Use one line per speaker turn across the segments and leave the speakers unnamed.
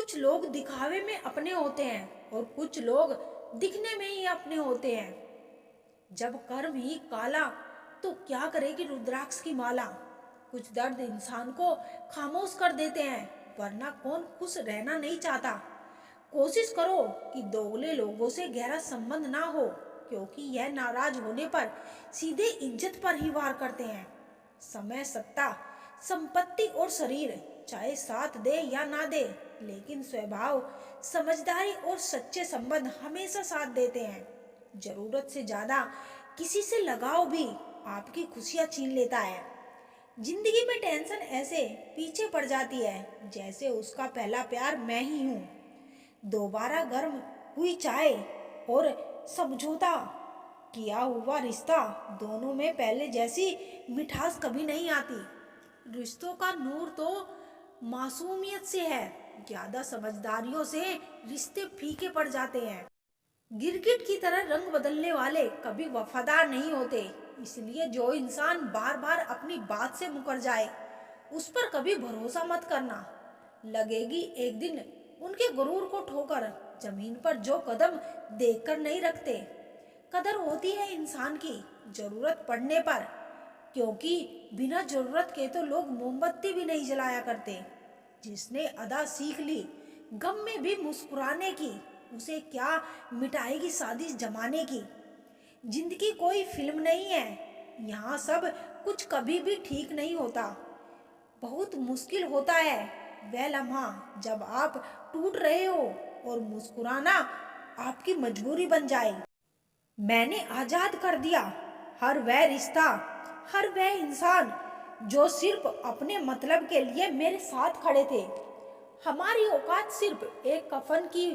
कुछ लोग दिखावे में अपने होते हैं और कुछ लोग दिखने में ही अपने होते हैं। जब कर्म ही काला तो क्या करेगी रुद्राक्ष की माला। कुछ दर्द इंसान को खामोश कर देते हैं, वरना कौन खुश रहना नहीं चाहता। कोशिश करो कि दोगले लोगों से गहरा संबंध ना हो, क्योंकि यह नाराज होने पर सीधे इज्जत पर ही वार करते हैं। समय, सत्ता, संपत्ति और शरीर चाहे साथ दे या ना दे, लेकिन स्वभाव, समझदारी और सच्चे संबंध हमेशा साथ देते हैं। जरूरत से ज्यादा किसी से लगाव भी आपकी खुशियां छीन लेता है। जिंदगी में टेंशन ऐसे पीछे पड़ जाती है जैसे उसका पहला प्यार मैं ही हूँ। दोबारा गर्म हुई चाय और समझौता किया हुआ रिश्ता, दोनों में पहले जैसी मिठास कभी नहीं आती। रिश्तों का नूर तो मासूमियत से है, ज्यादा समझदारियों से रिश्ते फीके पड़ जाते हैं। गिरगिट की तरह रंग बदलने वाले कभी वफादार नहीं होते, इसलिए जो इंसान बार बार अपनी बात से मुकर जाए उस पर कभी भरोसा मत करना। लगेगी एक दिन उनके गुरूर को ठोकर। जमीन पर जो कदम देखकर नहीं रखते, कदर होती है इंसान की जरूरत पड़ने पर, क्योंकि बिना जरूरत के तो लोग मोमबत्ती भी नहीं जलाया करते। जिसने अदा सीख ली गम में भी मुस्कुराने की, उसे क्या मिटाएगी साजिश जमाने की। जिंदगी कोई फिल्म नहीं है, यहाँ सब कुछ कभी भी ठीक नहीं होता। बहुत मुश्किल होता है वह लम्हा जब आप टूट रहे हो और मुस्कुराना आपकी मजबूरी बन जाए। मैंने आजाद कर दिया हर वह रिश्ता, हर वह इंसान जो सिर्फ अपने मतलब के लिए मेरे साथ खड़े थे। हमारी औकात सिर्फ एक कफन की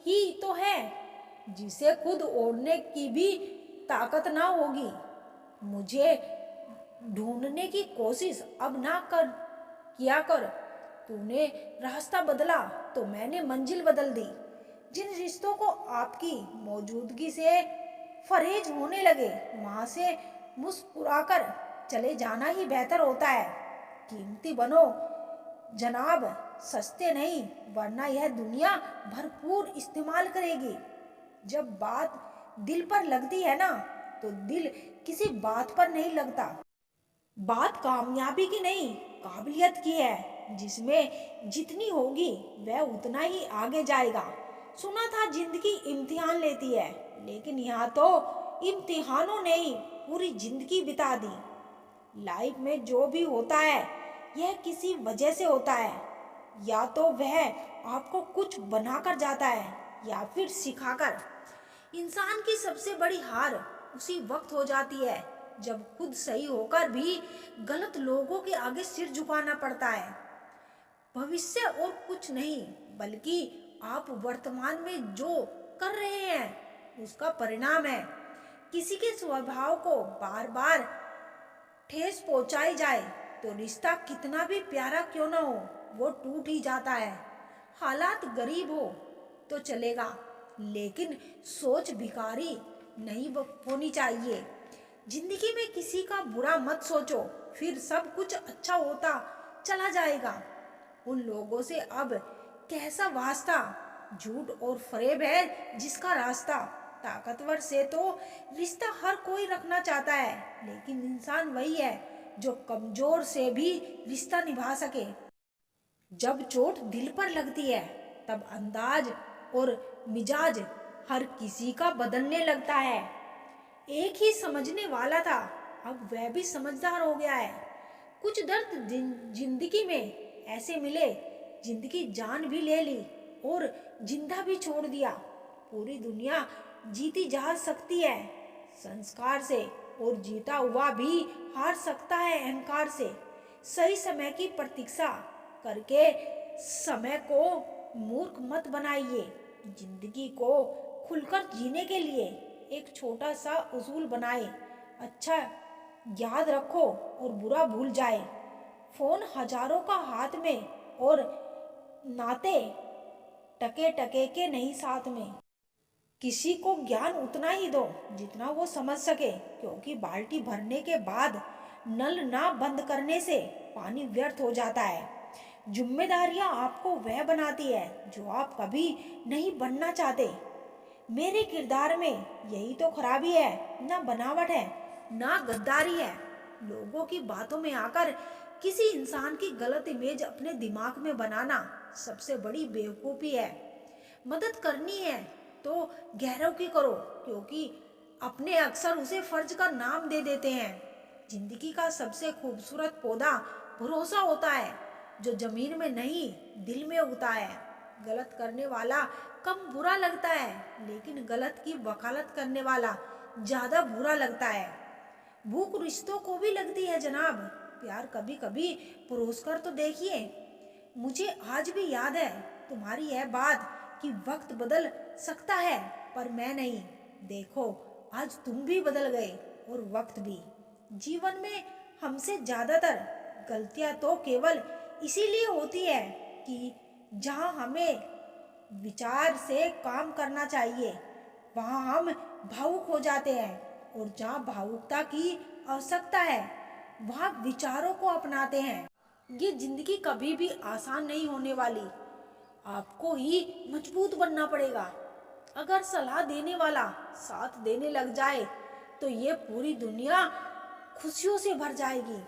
ही तो है, जिसे खुद ओढ़ने की भी ताकत ना होगी। मुझे ढूंढने की कोशिश अब ना कर किया कर। तूने रास्ता बदला तो मैंने मंजिल बदल दी। जिन रिश्तों को आपकी मौजूदगी से फरेज होने लगे, वहां से मुस्कुराकर चले जाना ही बेहतर होता है। कीमती बनो जनाब, सस्ते नहीं, वरना यह दुनिया भरपूर इस्तेमाल करेगी। जब बात दिल पर लगती है ना, तो दिल किसी बात पर नहीं लगता। बात कामयाबी की नहीं, काबिलियत की है। जिसमें जितनी होगी वह उतना ही आगे जाएगा। सुना था जिंदगी इम्तिहान लेती है, लेकिन यहाँ तो इम्तिहानों ने ही पूरी जिंदगी बिता दी। लाइफ में जो भी होता है यह किसी वजह से होता है। या तो वह आपको कुछ बनाकर जाता है या फिर सिखाकर। इंसान की सबसे बड़ी हार उसी वक्त हो जाती है जब खुद सही होकर भी गलत लोगों के आगे सिर झुकाना पड़ता है। भविष्य और कुछ नहीं, बल्कि आप वर्तमान में जो कर रहे हैं उसका परिणाम है। किसी के स्वभाव को बार बार ठेस पहुंचाई जाए तो रिश्ता कितना भी प्यारा क्यों ना हो, वो टूट ही जाता है। हालात गरीब हो तो चलेगा, लेकिन सोच भिखारी नहीं होनी चाहिए। जिंदगी में किसी का बुरा मत सोचो, फिर सब कुछ अच्छा होता चला जाएगा। उन लोगों से अब कैसा वास्ता, झूठ और फरेब है जिसका रास्ता। ताकतवर से तो रिश्ता हर कोई रखना चाहता है, लेकिन इंसान वही है जो कमजोर से भी रिश्ता निभा सके। जब चोट दिल पर लगती है तब अंदाज और मिजाज हर किसी का बदलने लगता है। एक ही समझने वाला था, अब वह भी समझदार हो गया है। कुछ दर्द जिंदगी में ऐसे मिले, जिंदगी जान भी ले ली और जिंदा भी छोड़ दिया। पूरी दुनिया जीती जा सकती है संस्कार से, और जीता हुआ भी हार सकता है अहंकार से। सही समय की प्रतीक्षा करके समय को मूर्ख मत बनाइए। जिंदगी को खुलकर जीने के लिए एक छोटा सा उसूल बनाए, अच्छा याद रखो और बुरा भूल जाए। फोन हजारों का हाथ में और नाते टके टके के नहीं साथ में। किसी को ज्ञान उतना ही दो जितना वो समझ सके, क्योंकि बाल्टी भरने के बाद नल ना बंद करने से पानी व्यर्थ हो जाता है। जिम्मेदारियां आपको वह बनाती है जो आप कभी नहीं बनना चाहते। मेरे किरदार में यही तो खराबी है, ना बनावट है ना गद्दारी है। लोगों की बातों में आकर किसी इंसान की गलत इमेज अपने दिमाग में बनाना सबसे बड़ी बेवकूफ़ी है। मदद करनी है तो गैरों की करो, क्योंकि अपने अक्सर उसे फर्ज का नाम दे देते हैं। जिंदगी का सबसे खूबसूरत पौधा भरोसा होता है, जो जमीन में नहीं दिल में उगता है। गलत करने वाला कम बुरा लगता है, लेकिन गलत की वकालत करने वाला ज्यादा बुरा लगता है। भूख रिश्तों को भी लगती है जनाब, प्यार कभी कभी परोस कर तो देखिए। मुझे आज भी याद है तुम्हारी यह बात कि वक्त बदल सकता है पर मैं नहीं। देखो आज तुम भी बदल गए और वक्त भी। जीवन में हमसे ज्यादातर गलतियां तो केवल इसीलिए होती है कि जहां हमें विचार से काम करना चाहिए वहां हम भावुक हो जाते हैं, और जहां भावुकता की आवश्यकता है वहां विचारों को अपनाते हैं। ये जिंदगी कभी भी आसान नहीं होने वाली, आपको ही मजबूत बनना पड़ेगा। अगर सलाह देने वाला साथ देने लग जाए तो ये पूरी दुनिया खुशियों से भर जाएगी।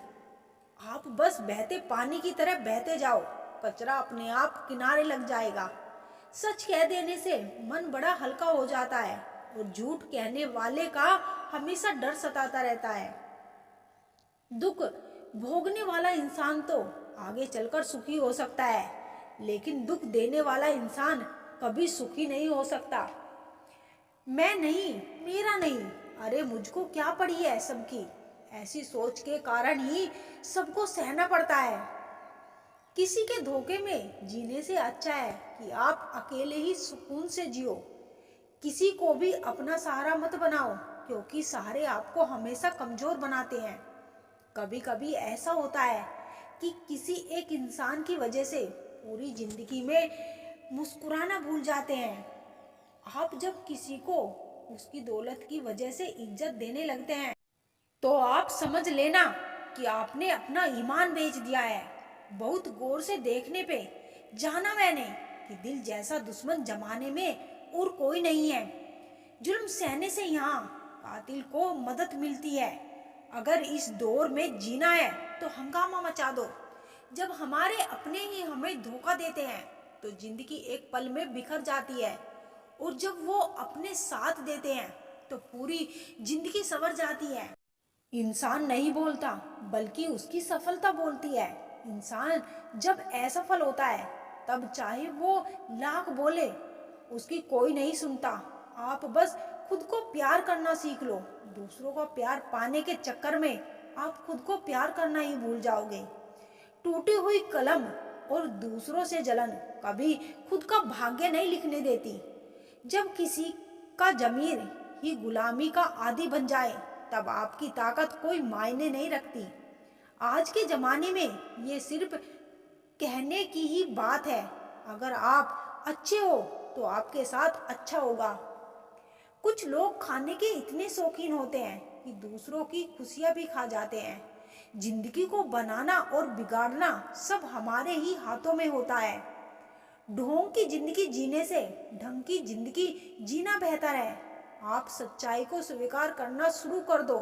आप बस बहते पानी की तरह बहते जाओ, कचरा अपने आप किनारे लग जाएगा। सच कह देने से मन बड़ा हल्का हो जाता है, और झूठ कहने वाले का हमेशा डर सताता रहता है। दुख भोगने वाला इंसान तो आगे चलकर सुखी हो सकता है, लेकिन दुख देने वाला इंसान कभी सुखी नहीं हो सकता। मैं नहीं, मेरा नहीं, अरे मुझको क्या पड़ी है सबकी, ऐसी सोच के कारण ही सबको सहना पड़ता है। किसी के धोखे में जीने से अच्छा है कि आप अकेले ही सुकून से जियो। किसी को भी अपना सहारा मत बनाओ, क्योंकि सहारे आपको हमेशा कमजोर बनाते हैं। कभी कभी ऐसा होता है कि किसी एक इंसान की वजह से पूरी जिंदगी में मुस्कुराना भूल जाते हैं। आप जब किसी को उसकी दौलत की वजह से इज्जत देने लगते हैं तो आप समझ लेना कि आपने अपना ईमान बेच दिया है। बहुत गौर से देखने पे जाना मैंने कि दिल जैसा दुश्मन जमाने में और कोई नहीं है। जुल्म सहने से यहाँ कातिल को मदद मिलती है। अगर इस दौर में जीना है तो हंगामा मचा दो। जब हमारे अपने ही हमें धोखा देते हैं तो जिंदगी एक पल में बिखर जाती है, और जब वो अपने साथ देते हैं तो पूरी जिंदगी संवर जाती है। इंसान नहीं बोलता, बल्कि उसकी सफलता बोलती है। इंसान जब असफल होता है तब चाहे वो लाख बोले उसकी कोई नहीं सुनता। आप बस खुद को प्यार करना सीख लो। दूसरों का प्यार पाने के चक्कर में आप खुद को प्यार करना ही भूल जाओगे। टूटी हुई कलम और दूसरों से जलन कभी खुद का भाग्य नहीं लिखने देती। जब किसी का जमीर ही गुलामी का आदी बन जाए तब आपकी ताकत कोई मायने नहीं रखती। आज के जमाने में ये सिर्फ कहने की ही बात है। अगर आप अच्छे हो तो आपके साथ अच्छा होगा। कुछ लोग खाने के इतने शौकीन होते हैं कि दूसरों की खुशियां भी खा जाते हैं। जिंदगी को बनाना और बिगाड़ना सब हमारे ही हाथों में होता है। ढोंग की जिंदगी जीने से ढंग की जिंदगी जीना बेहतर है। आप सच्चाई को स्वीकार करना शुरू कर दो,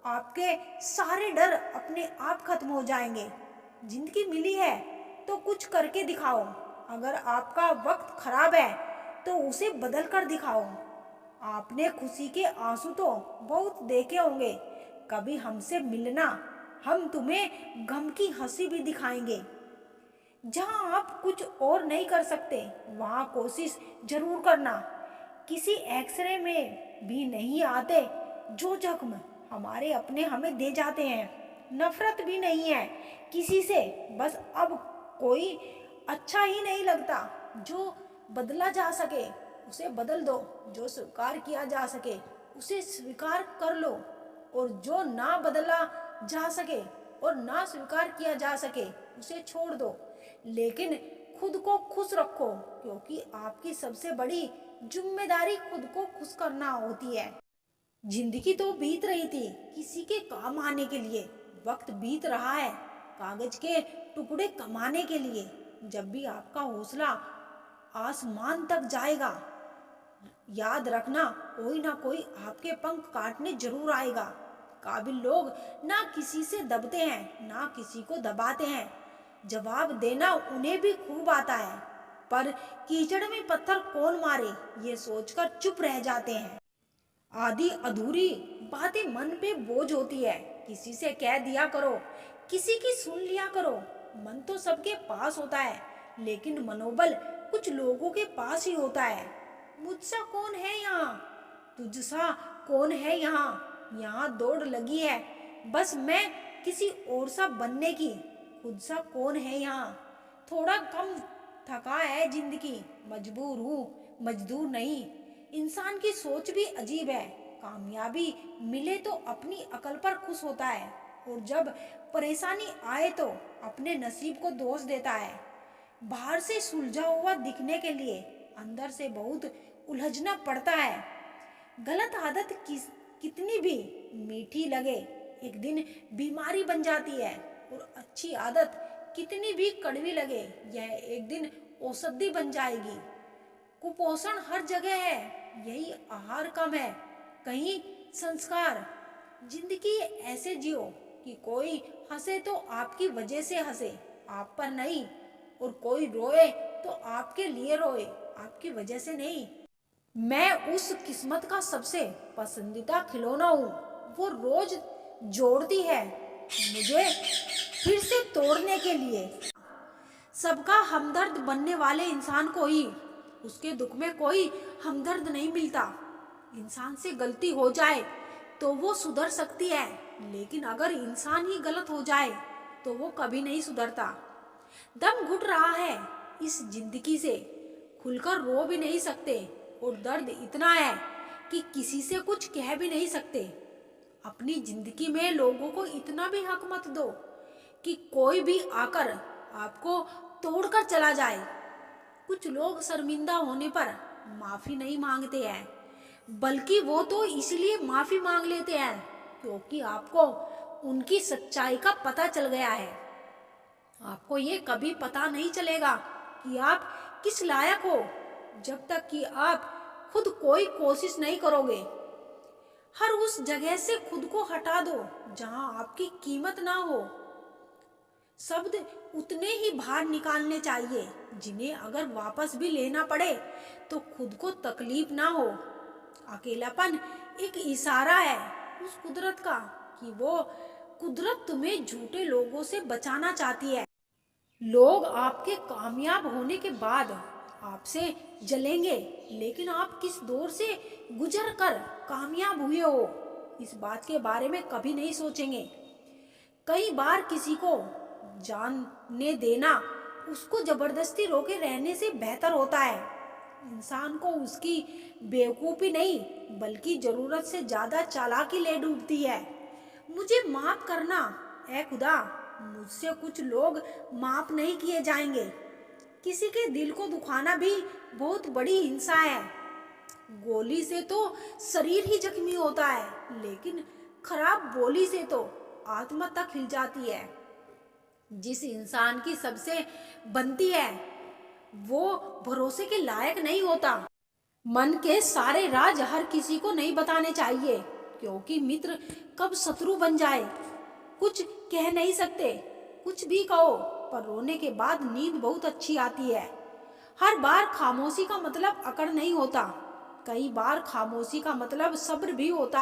आपके सारे डर अपने आप खत्म हो जाएंगे। जिंदगी मिली है तो कुछ करके दिखाओ। अगर आपका वक्त खराब है तो उसे बदल कर दिखाओ। आपने खुशी के आंसू तो बहुत देखे होंगे, कभी हमसे मिलना, हम तुम्हें गम की हंसी भी दिखाएंगे। जहां आप कुछ और नहीं कर सकते वहां कोशिश जरूर करना। किसी एक्सरे में भी नहीं आते जो जख्म हमारे अपने हमें दे जाते हैं। नफरत भी नहीं है किसी से, बस अब कोई अच्छा ही नहीं लगता। जो बदला जा सके उसे बदल दो, जो स्वीकार किया जा सके उसे स्वीकार कर लो, और जो ना बदला जा सके और ना स्वीकार किया जा सके उसे छोड़ दो। लेकिन खुद को खुश रखो, क्योंकि आपकी सबसे बड़ी जिम्मेदारी खुद को खुश करना होती है। जिंदगी तो बीत रही थी किसी के काम आने के लिए। वक्त बीत रहा है कागज के टुकड़े कमाने के लिए। जब भी आपका हौसला आसमान तक जाएगा, याद रखना कोई ना कोई आपके पंख काटने जरूर आएगा। काबिल लोग ना किसी से दबते हैं ना किसी को दबाते हैं। जवाब देना उन्हें भी खूब आता है, पर कीचड़ में पत्थर कौन मारे ये सोचकर चुप रह जाते हैं। आधी अधूरी बातें मन पे बोझ होती है। किसी से कह दिया करो, किसी की सुन लिया करो। मन तो सबके पास होता है, लेकिन मनोबल कुछ लोगों के पास ही होता है। मुझसा कौन है यहाँ, तुझसा कौन है यहाँ, यहाँ दौड़ लगी है बस मैं किसी और सा बनने की। खुद सा कौन है यहाँ, थोड़ा कम थका है जिंदगी, मजबूर हूँ मजदूर नहीं। इंसान की सोच भी अजीब है। कामयाबी मिले तो अपनी अकल पर खुश होता है, और जब परेशानी आए तो अपने नसीब को दोष देता है। बाहर से सुलझा हुआ दिखने के लिए अंदर से बहुत उलझना पड़ता है। गलत आदत कितनी भी मीठी लगे एक दिन बीमारी बन जाती है, और अच्छी आदत कितनी भी कड़वी लगे यह एक दिन औषधि बन जाएगी। कुपोषण हर जगह है, यही आहार कम है, कहीं संस्कार। जिंदगी ऐसे जियो कि कोई हंसे तो आपकी वजह से हंसे, आप पर नहीं, और कोई रोए तो आपके लिए रोए, आपकी वजह से नहीं। मैं उस किस्मत का सबसे पसंदीदा खिलौना हूँ, वो रोज जोड़ती है मुझे फिर से तोड़ने के लिए। सबका हमदर्द बनने वाले इंसान को ही उसके दुख में कोई हमदर्द नहीं मिलता। इंसान से गलती हो जाए तो वो सुधर सकती है, लेकिन अगर इंसान ही गलत हो जाए तो वो कभी नहीं सुधरता। दम घुट रहा है इस जिंदगी से, खुलकर रो भी नहीं सकते, और दर्द इतना है कि किसी से कुछ कह भी नहीं सकते। अपनी जिंदगी में लोगों को इतना भी हक मत दो कि कोई भी आकर आपको तोड़कर चला जाए। कुछ लोग शर्मिंदा होने पर माफी नहीं मांगते हैं, बल्कि वो तो इसलिए माफी मांग लेते हैं क्योंकि आपको उनकी सच्चाई का पता चल गया है। आपको ये कभी पता नहीं चलेगा कि आप किस लायक हो जब तक कि आप खुद कोई कोशिश नहीं करोगे। हर उस जगह से खुद को हटा दो जहां आपकी कीमत ना हो। शब्द उतने ही बाहर निकालने चाहिए जिन्हें अगर वापस भी लेना पड़े तो खुद को तकलीफ ना हो। अकेलापन एक इशारा है उस कुदरत का कि वो कुदरत तुम्हें झूठे लोगों से बचाना चाहती है। लोग आपके कामयाब होने के बाद आपसे जलेंगे, लेकिन आप किस दौर से गुजर कर कामयाब हुए हो इस बात के बारे में कभी नहीं सोचेंगे। कई बार किसी को जानने देना उसको जबरदस्ती रोके रहने से बेहतर होता है। इंसान को उसकी बेवकूफ़ी नहीं बल्कि ज़रूरत से ज़्यादा चालाकी ले डूबती है। मुझे माफ़ करना ऐ खुदा, मुझसे कुछ लोग माफ़ नहीं किए जाएंगे। किसी के दिल को दुखाना भी बहुत बड़ी हिंसा है। गोली से तो शरीर ही जख्मी होता है, लेकिन खराब बोली से तो आत्मा तक हिल जाती है। जिस इंसान की सबसे बनती है वो भरोसे के लायक नहीं होता। मन के सारे राज हर किसी को नहीं बताने चाहिए, क्योंकि मित्र कब शत्रु बन जाए कुछ कह नहीं सकते। कुछ भी कहो, पर रोने के बाद नींद बहुत अच्छी आती है। हर बार खामोशी का मतलब अकड़ नहीं होता, कई बार खामोशी का मतलब सब्र भी होता है।